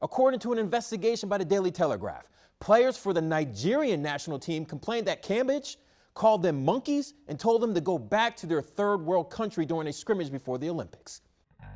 According to an investigation by the Daily Telegraph, players for the Nigerian national team complained that Cambage called them monkeys and told them to go back to their third world country during a scrimmage before the Olympics.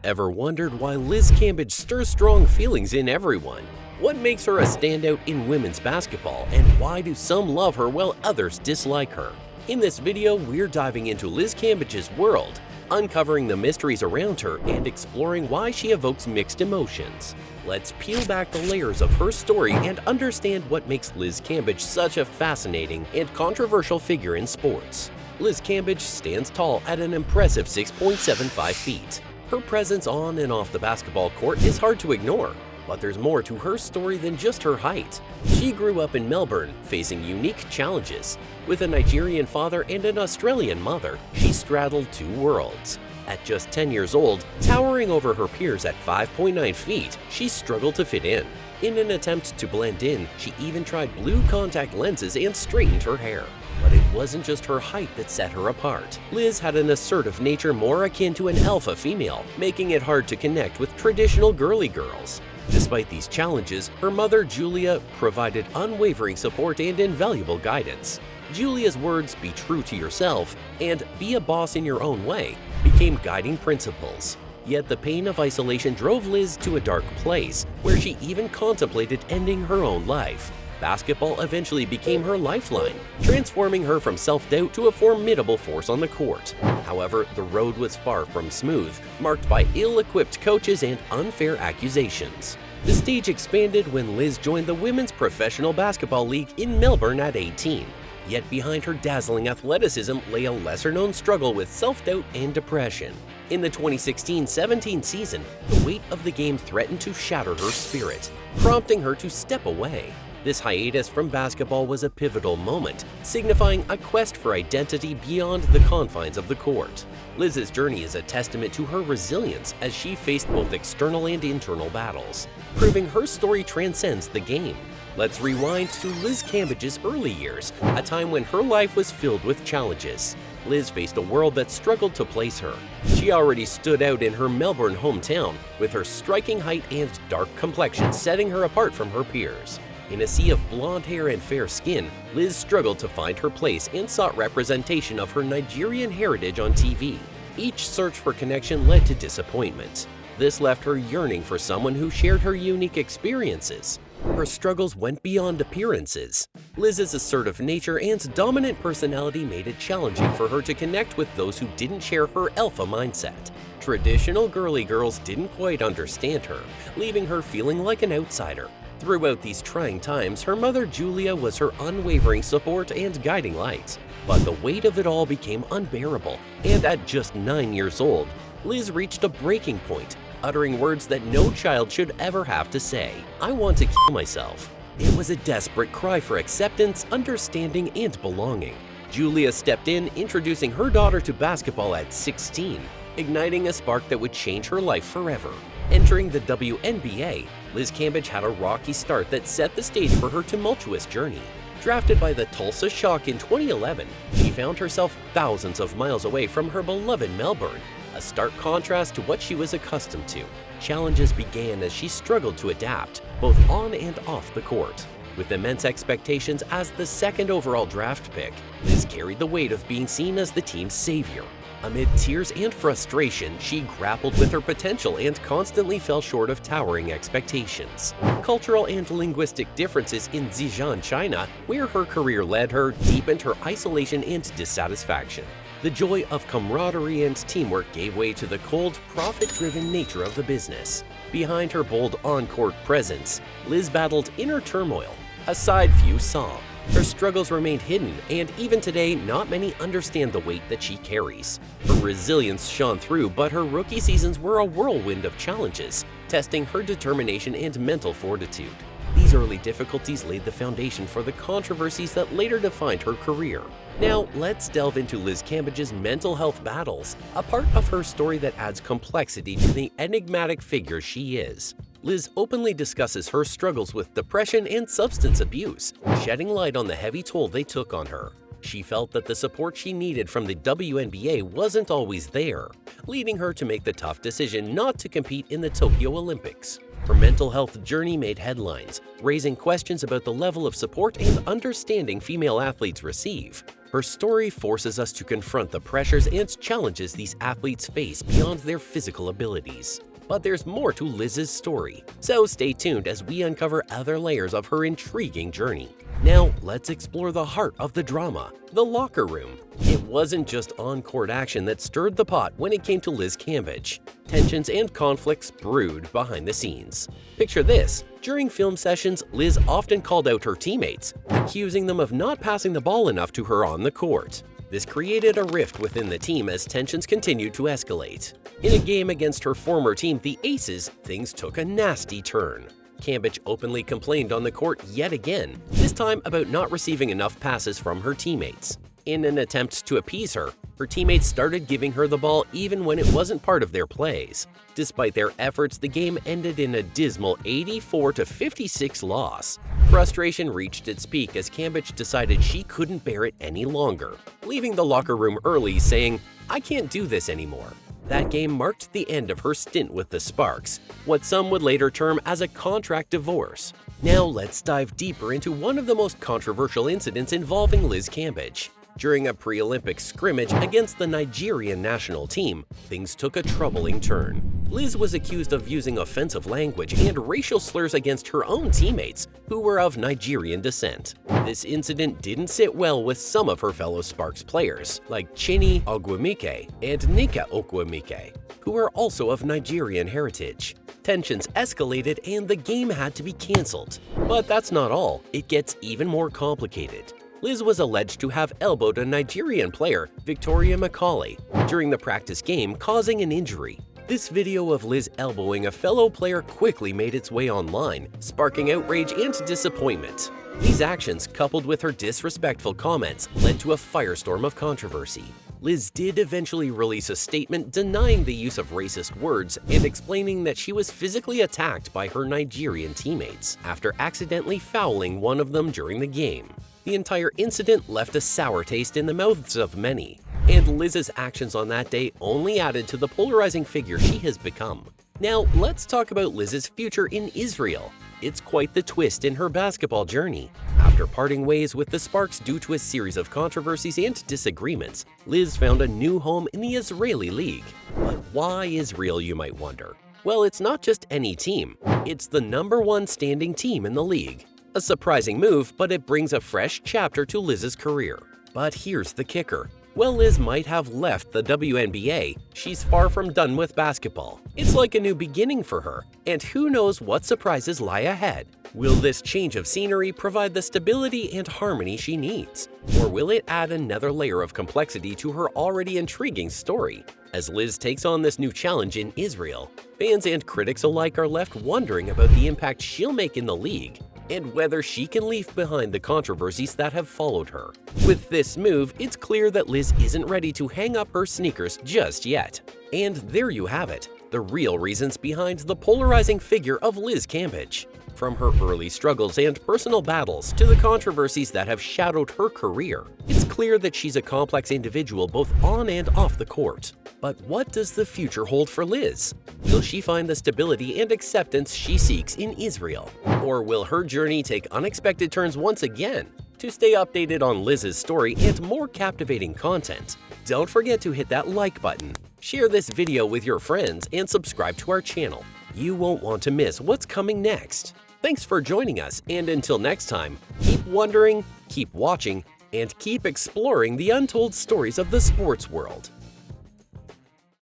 Ever wondered why Liz Cambage stirs strong feelings in everyone? What makes her a standout in women's basketball, and why do some love her while others dislike her? In this video, we're diving into Liz Cambage's world, uncovering the mysteries around her and exploring why she evokes mixed emotions. Let's peel back the layers of her story and understand what makes Liz Cambage such a fascinating and controversial figure in sports. Liz Cambage stands tall at an impressive 6.75 feet. Her presence on and off the basketball court is hard to ignore, but there's more to her story than just her height. She grew up in Melbourne, facing unique challenges. With a Nigerian father and an Australian mother, she straddled two worlds. At just 10 years old, towering over her peers at 5.9 feet, she struggled to fit in. In an attempt to blend in, she even tried blue contact lenses and straightened her hair. But it wasn't just her height that set her apart. Liz had an assertive nature more akin to an alpha female, making it hard to connect with traditional girly girls. Despite these challenges, her mother, Julia, provided unwavering support and invaluable guidance. Julia's words, "Be true to yourself," and "Be a boss in your own way," became guiding principles. Yet the pain of isolation drove Liz to a dark place, where she even contemplated ending her own life. Basketball eventually became her lifeline, transforming her from self-doubt to a formidable force on the court. However, the road was far from smooth, marked by ill-equipped coaches and unfair accusations. The stage expanded when Liz joined the Women's Professional Basketball League in Melbourne at 18. Yet behind her dazzling athleticism lay a lesser-known struggle with self-doubt and depression. In the 2016-17 season, the weight of the game threatened to shatter her spirit, prompting her to step away. This hiatus from basketball was a pivotal moment, signifying a quest for identity beyond the confines of the court. Liz's journey is a testament to her resilience as she faced both external and internal battles, proving her story transcends the game. Let's rewind to Liz Cambage's early years, a time when her life was filled with challenges. Liz faced a world that struggled to place her. She already stood out in her Melbourne hometown, with her striking height and dark complexion setting her apart from her peers. In a sea of blonde hair and fair skin, Liz struggled to find her place and sought representation of her Nigerian heritage on TV. Each search for connection led to disappointment. This left her yearning for someone who shared her unique experiences. Her struggles went beyond appearances. Liz's assertive nature and dominant personality made it challenging for her to connect with those who didn't share her alpha mindset. Traditional girly girls didn't quite understand her, leaving her feeling like an outsider. Throughout these trying times, her mother Julia was her unwavering support and guiding light. But the weight of it all became unbearable, and at just 9 years old, Liz reached a breaking point, uttering words that no child should ever have to say. "I want to kill myself." It was a desperate cry for acceptance, understanding, and belonging. Julia stepped in, introducing her daughter to basketball at 16, igniting a spark that would change her life forever. Entering the WNBA, Liz Cambage had a rocky start that set the stage for her tumultuous journey. Drafted by the Tulsa Shock in 2011, she found herself thousands of miles away from her beloved Melbourne, a stark contrast to what she was accustomed to. Challenges began as she struggled to adapt, both on and off the court. With immense expectations as the second overall draft pick, Liz carried the weight of being seen as the team's savior. Amid tears and frustration, she grappled with her potential and constantly fell short of towering expectations. Cultural and linguistic differences in Zhejiang, China, where her career led her, deepened her isolation and dissatisfaction. The joy of camaraderie and teamwork gave way to the cold, profit-driven nature of the business. Behind her bold on-court presence, Liz battled inner turmoil, a side few saw. Her struggles remained hidden, and even today, not many understand the weight that she carries. Her resilience shone through, but her rookie seasons were a whirlwind of challenges, testing her determination and mental fortitude. These early difficulties laid the foundation for the controversies that later defined her career. Now, let's delve into Liz Cambage's mental health battles, a part of her story that adds complexity to the enigmatic figure she is. Liz openly discusses her struggles with depression and substance abuse, shedding light on the heavy toll they took on her. She felt that the support she needed from the WNBA wasn't always there, leading her to make the tough decision not to compete in the Tokyo Olympics. Her mental health journey made headlines, raising questions about the level of support and understanding female athletes receive. Her story forces us to confront the pressures and challenges these athletes face beyond their physical abilities. But there's more to Liz's story, so stay tuned as we uncover other layers of her intriguing journey. Now, let's explore the heart of the drama, the locker room. It wasn't just on-court action that stirred the pot when it came to Liz Cambage. Tensions and conflicts brewed behind the scenes. Picture this: during film sessions, Liz often called out her teammates, accusing them of not passing the ball enough to her on the court. This created a rift within the team as tensions continued to escalate. In a game against her former team, the Aces, things took a nasty turn. Cambage openly complained on the court yet again, this time about not receiving enough passes from her teammates. In an attempt to appease her, her teammates started giving her the ball even when it wasn't part of their plays. Despite their efforts, the game ended in a dismal 84-56 loss. Frustration reached its peak as Cambage decided she couldn't bear it any longer, leaving the locker room early saying, "I can't do this anymore." That game marked the end of her stint with the Sparks, what some would later term as a contract divorce. Now let's dive deeper into one of the most controversial incidents involving Liz Cambage. During a pre-Olympic scrimmage against the Nigerian national team, things took a troubling turn. Liz was accused of using offensive language and racial slurs against her own teammates, who were of Nigerian descent. This incident didn't sit well with some of her fellow Sparks players, like Chinny Ogwumike and Nika Okwumike, who are also of Nigerian heritage. Tensions escalated and the game had to be cancelled. But that's not all. It gets even more complicated. Liz was alleged to have elbowed a Nigerian player, Victoria Macaulay, during the practice game, causing an injury. This video of Liz elbowing a fellow player quickly made its way online, sparking outrage and disappointment. These actions, coupled with her disrespectful comments, led to a firestorm of controversy. Liz did eventually release a statement denying the use of racist words and explaining that she was physically attacked by her Nigerian teammates after accidentally fouling one of them during the game. The entire incident left a sour taste in the mouths of many, and Liz's actions on that day only added to the polarizing figure she has become. Now, let's talk about Liz's future in Israel. It's quite the twist in her basketball journey. After parting ways with the Sparks due to a series of controversies and disagreements, Liz found a new home in the Israeli League. But why Israel, you might wonder? Well, it's not just any team. It's the #1 standing team in the league. A surprising move, but it brings a fresh chapter to Liz's career. But here's the kicker. While Liz might have left the WNBA, she's far from done with basketball. It's like a new beginning for her, and who knows what surprises lie ahead. Will this change of scenery provide the stability and harmony she needs? Or will it add another layer of complexity to her already intriguing story? As Liz takes on this new challenge in Israel, fans and critics alike are left wondering about the impact she'll make in the league, and whether she can leave behind the controversies that have followed her. With this move, it's clear that Liz isn't ready to hang up her sneakers just yet. And there you have it, the real reasons behind the polarizing figure of Liz Cambage. From her early struggles and personal battles to the controversies that have shadowed her career, it's clear that she's a complex individual both on and off the court. But what does the future hold for Liz? Will she find the stability and acceptance she seeks in Israel? Or will her journey take unexpected turns once again? To stay updated on Liz's story and more captivating content, don't forget to hit that like button, share this video with your friends, and subscribe to our channel. You won't want to miss what's coming next. Thanks for joining us, and until next time, keep wondering, keep watching, and keep exploring the untold stories of the sports world.